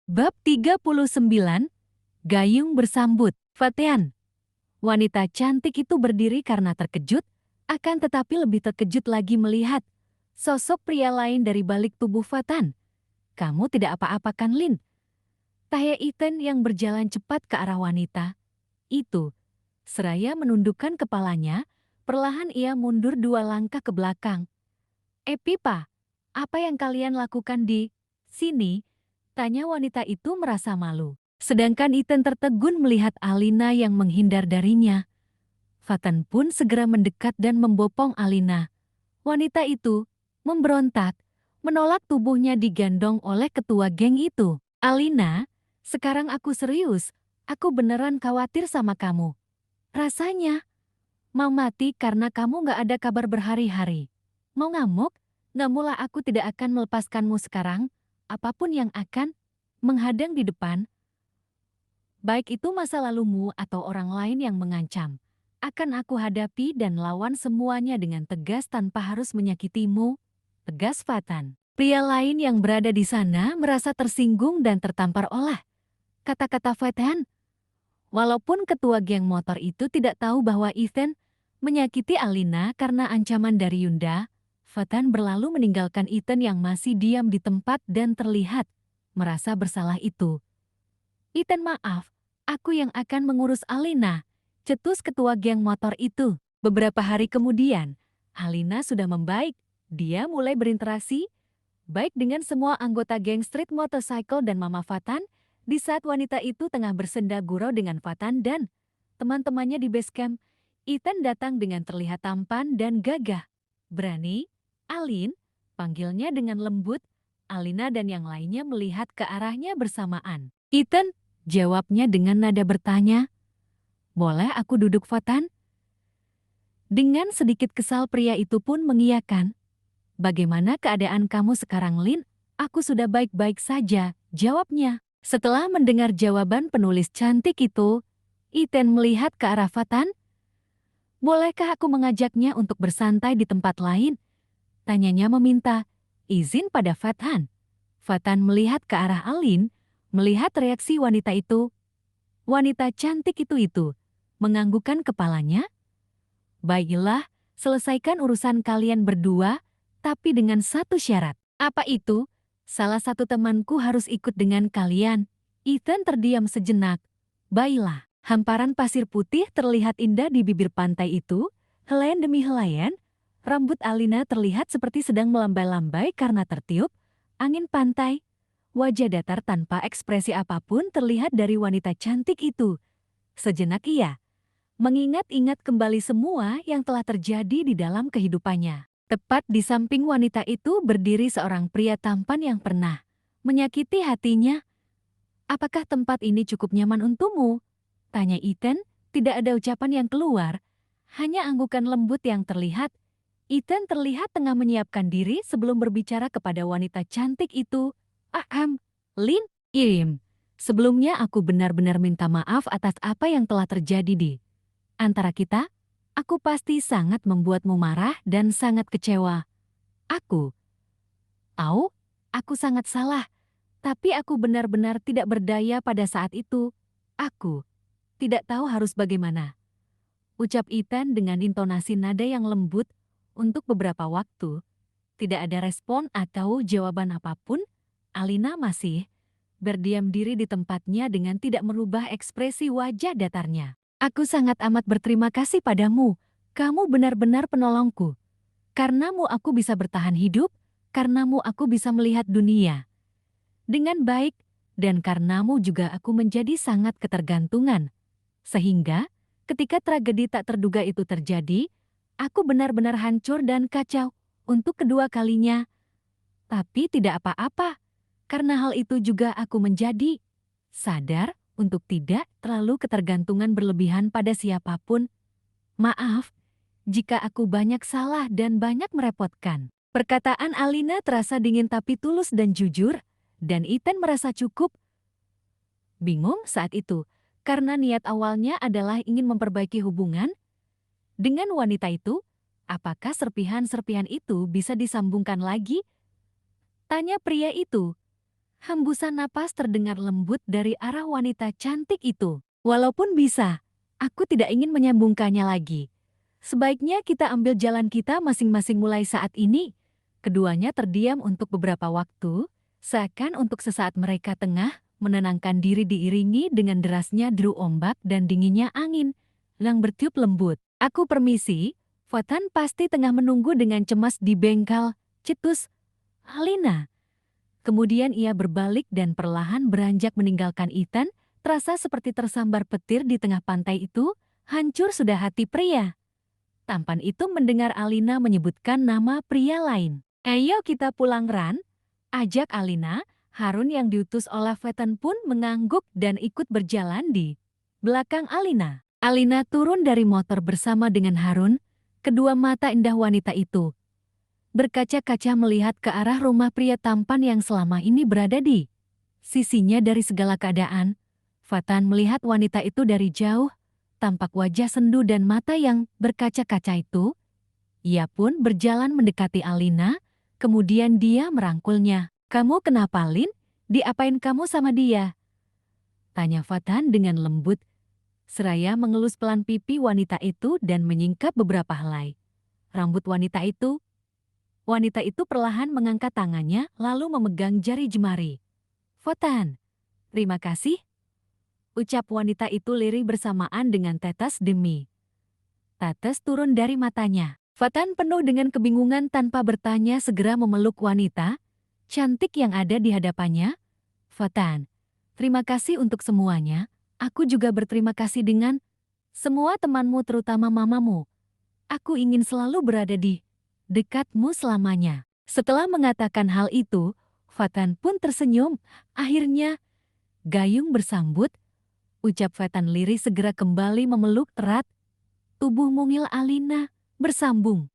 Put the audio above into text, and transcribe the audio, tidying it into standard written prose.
Bab 39, Gayung bersambut. Fatian. Wanita cantik itu berdiri karena terkejut, akan tetapi lebih terkejut lagi melihat sosok pria lain dari balik tubuh Fatan. Kamu tidak apa-apa kan, Lin? Tanya Ethan yang berjalan cepat ke arah wanita. Itu. Seraya menundukkan kepalanya, perlahan ia mundur 2 langkah ke belakang. Pipa, apa yang kalian lakukan di sini? Tanya wanita itu merasa malu. Sedangkan Ethan tertegun melihat Alina yang menghindar darinya. Fatan pun segera mendekat dan membopong Alina. Wanita itu memberontak, menolak tubuhnya digendong oleh ketua geng itu. Alina, sekarang aku serius, aku beneran khawatir sama kamu. Rasanya mau mati karena kamu gak ada kabar berhari-hari. Mau ngamuk? Ngamulah aku tidak akan melepaskanmu sekarang, apapun yang akan menghadang di depan. Baik itu masa lalumu atau orang lain yang mengancam. Akan aku hadapi dan lawan semuanya dengan tegas tanpa harus menyakitimu. Tegas Fatan. Pria lain yang berada di sana merasa tersinggung dan tertampar oleh kata-kata Fatan. Walaupun ketua geng motor itu tidak tahu bahwa Ethan menyakiti Alina karena ancaman dari Yunda, Fatan berlalu meninggalkan Ethan yang masih diam di tempat dan terlihat merasa bersalah itu. Ethan, maaf, aku yang akan mengurus Alina, cetus ketua geng motor itu. Beberapa hari kemudian, Alina sudah membaik. Dia mulai berinteraksi baik dengan semua anggota geng Street Motorcycle dan Mama Fatan. Di saat wanita itu tengah bersenda gurau dengan Fatan dan teman-temannya di base camp, Ethan datang dengan terlihat tampan dan gagah. Berani, Alin, panggilnya dengan lembut. Alina dan yang lainnya melihat ke arahnya bersamaan. Ethan, jawabnya dengan nada bertanya. Boleh aku duduk, Fatan? Dengan sedikit kesal pria itu pun mengiyakan. Bagaimana keadaan kamu sekarang, Lin? Aku sudah baik-baik saja, jawabnya. Setelah mendengar jawaban penulis cantik itu, Ethan melihat ke arah Fatan. Bolehkah aku mengajaknya untuk bersantai di tempat lain? Tanyanya meminta izin pada Fatan. Fatan melihat ke arah Alin, melihat reaksi wanita itu. Wanita cantik itu menganggukkan kepalanya. Baiklah, selesaikan urusan kalian berdua, tapi dengan satu syarat. Apa itu? Salah satu temanku harus ikut dengan kalian. Ethan terdiam sejenak. Baiklah, hamparan pasir putih terlihat indah di bibir pantai itu. Helaian demi helaian, rambut Alina terlihat seperti sedang melambai-lambai karena tertiup angin pantai. Wajah datar tanpa ekspresi apapun terlihat dari wanita cantik itu. Sejenak ia mengingat-ingat kembali semua yang telah terjadi di dalam kehidupannya. Tepat di samping wanita itu berdiri seorang pria tampan yang pernah menyakiti hatinya. Apakah tempat ini cukup nyaman untukmu? Tanya Ethan, tidak ada ucapan yang keluar, hanya anggukan lembut yang terlihat. Ethan terlihat tengah menyiapkan diri sebelum berbicara kepada wanita cantik itu. Lin, sebelumnya aku benar-benar minta maaf atas apa yang telah terjadi di antara kita. Aku pasti sangat membuatmu marah dan sangat kecewa. Aku tahu, aku sangat salah, tapi aku benar-benar tidak berdaya pada saat itu. Aku tidak tahu harus bagaimana. Ucap Ethan dengan intonasi nada yang lembut. Untuk beberapa waktu, tidak ada respon atau jawaban apapun. Alina masih berdiam diri di tempatnya dengan tidak merubah ekspresi wajah datarnya. Aku sangat amat berterima kasih padamu. Kamu benar-benar penolongku. Karenamu aku bisa bertahan hidup, karenamu aku bisa melihat dunia dengan baik, dan karenamu juga aku menjadi sangat ketergantungan. Sehingga, ketika tragedi tak terduga itu terjadi, aku benar-benar hancur dan kacau untuk kedua kalinya. Tapi tidak apa-apa, karena hal itu juga aku menjadi sadar untuk tidak terlalu ketergantungan berlebihan pada siapapun. Maaf, jika aku banyak salah dan banyak merepotkan. Perkataan Alina terasa dingin tapi tulus dan jujur, dan Ethan merasa cukup bingung saat itu, karena niat awalnya adalah ingin memperbaiki hubungan dengan wanita itu. Apakah serpihan-serpihan itu bisa disambungkan lagi? Tanya pria itu. Hembusan napas terdengar lembut dari arah wanita cantik itu. Walaupun bisa, aku tidak ingin menyambungkannya lagi. Sebaiknya kita ambil jalan kita masing-masing mulai saat ini. Keduanya terdiam untuk beberapa waktu, seakan untuk sesaat mereka tengah menenangkan diri diiringi dengan derasnya deru ombak dan dinginnya angin yang bertiup lembut. Aku permisi, Fatan pasti tengah menunggu dengan cemas di bengkel, cetus. Alina. Kemudian ia berbalik dan perlahan beranjak meninggalkan Ethan, terasa seperti tersambar petir di tengah pantai itu, hancur sudah hati pria. Tampan itu mendengar Alina menyebutkan nama pria lain. Ayo kita pulang Ran, ajak Alina. Harun yang diutus oleh Fatan pun mengangguk dan ikut berjalan di belakang Alina. Alina turun dari motor bersama dengan Harun, kedua mata indah wanita itu berkaca-kaca melihat ke arah rumah pria tampan yang selama ini berada di sisinya dari segala keadaan. Fatan melihat wanita itu dari jauh, tampak wajah sendu dan mata yang berkaca-kaca itu. Ia pun berjalan mendekati Alina, kemudian dia merangkulnya. Kamu kenapa, Lin? Diapain kamu sama dia? Tanya Fatan dengan lembut, seraya mengelus pelan pipi wanita itu dan menyingkap beberapa helai rambut Wanita itu perlahan mengangkat tangannya lalu memegang jari jemari. Fatan, terima kasih. Ucap wanita itu lirih bersamaan dengan tetes demi tetes turun dari matanya. Fatan penuh dengan kebingungan tanpa bertanya segera memeluk wanita cantik yang ada di hadapannya. Fatan, terima kasih untuk semuanya. Aku juga berterima kasih dengan semua temanmu terutama mamamu. Aku ingin selalu berada di dekatmu selamanya. Setelah mengatakan hal itu, Fatan pun tersenyum. Akhirnya, gayung bersambut. Ucap Fatan lirih segera kembali memeluk erat tubuh mungil Alina bersambung.